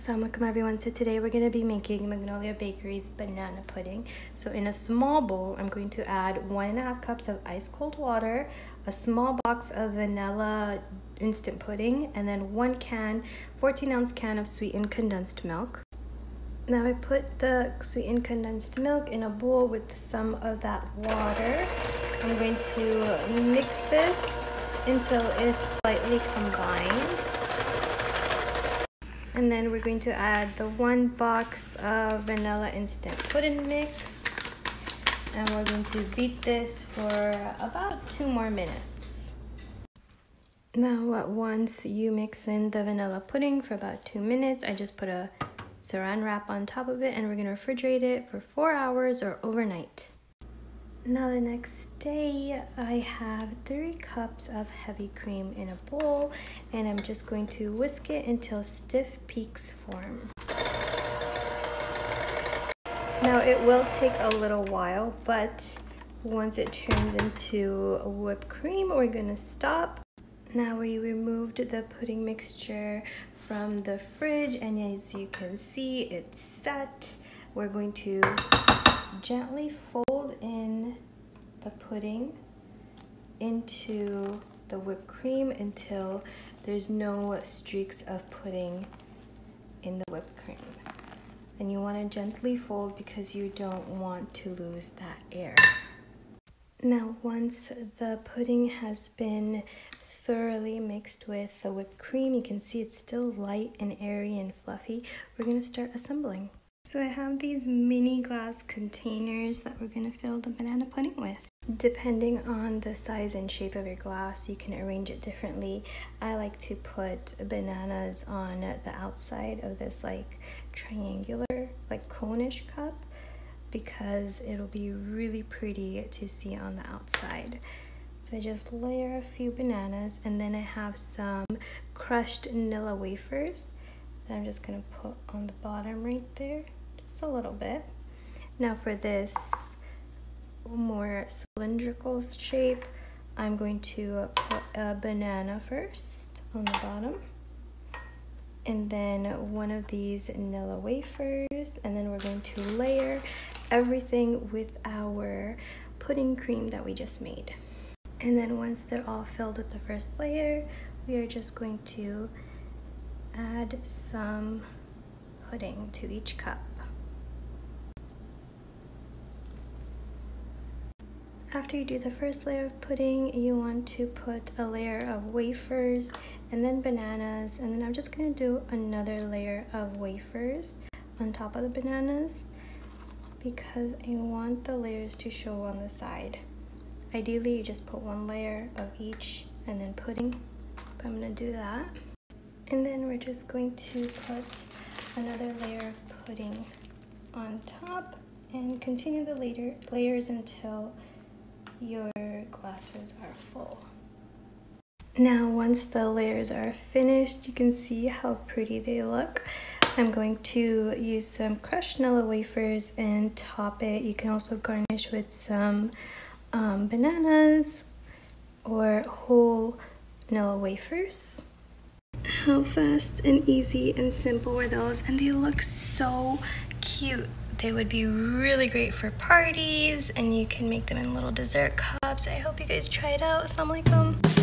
Assalamualaikum everyone. So today we're going to be making Magnolia Bakery's banana pudding. So in a small bowl, I'm going to add 1.5 cups of ice cold water, a small box of vanilla instant pudding, and then 14-ounce can of sweetened condensed milk. Now I put the sweetened condensed milk in a bowl with some of that water. I'm going to mix this until it's slightly combined. And then we're going to add the 1 box of vanilla instant pudding mix. And we're going to beat this for about 2 more minutes. Now once you mix in the vanilla pudding for about 2 minutes, I just put a saran wrap on top of it and we're going to refrigerate it for 4 hours or overnight. Now the next day, I have 3 cups of heavy cream in a bowl, and I'm just going to whisk it until stiff peaks form. Now it will take a little while, but once it turns into whipped cream, we're gonna stop. Now we removed the pudding mixture from the fridge, and as you can see, it's set. We're going to gently fold in the pudding into the whipped cream until there's no streaks of pudding in the whipped cream. And you want to gently fold because you don't want to lose that air. Now once the pudding has been thoroughly mixed with the whipped cream, you can see it's still light and airy and fluffy. We're going to start assembling. So I have these mini glass containers that we're going to fill the banana pudding with. Depending on the size and shape of your glass, you can arrange it differently. I like to put bananas on the outside of this like triangular, like cone-ish cup because it'll be really pretty to see on the outside. So I just layer a few bananas, and then I have some crushed vanilla wafers that I'm just going to put on the bottom right there. Just a little bit. Now for this more cylindrical shape, I'm going to put a banana first on the bottom, and then one of these vanilla wafers, and then we're going to layer everything with our pudding cream that we just made. And then once they're all filled with the first layer, we are just going to add some pudding to each cup. After you do the first layer of pudding, you want to put a layer of wafers and then bananas, and then I'm just going to do another layer of wafers on top of the bananas because I want the layers to show on the side. Ideally, you just put 1 layer of each and then pudding, but I'm going to do that. And then we're just going to put another layer of pudding on top and continue the layers until your glasses are full. Now once the layers are finished, you can see how pretty they look. I'm going to use some crushed vanilla wafers and top it. You can also garnish with some bananas or whole vanilla wafers. How fast and easy and simple were those, and they look so cute. They would be really great for parties, and you can make them in little dessert cups. I hope you guys try it out. Assalamualaikum.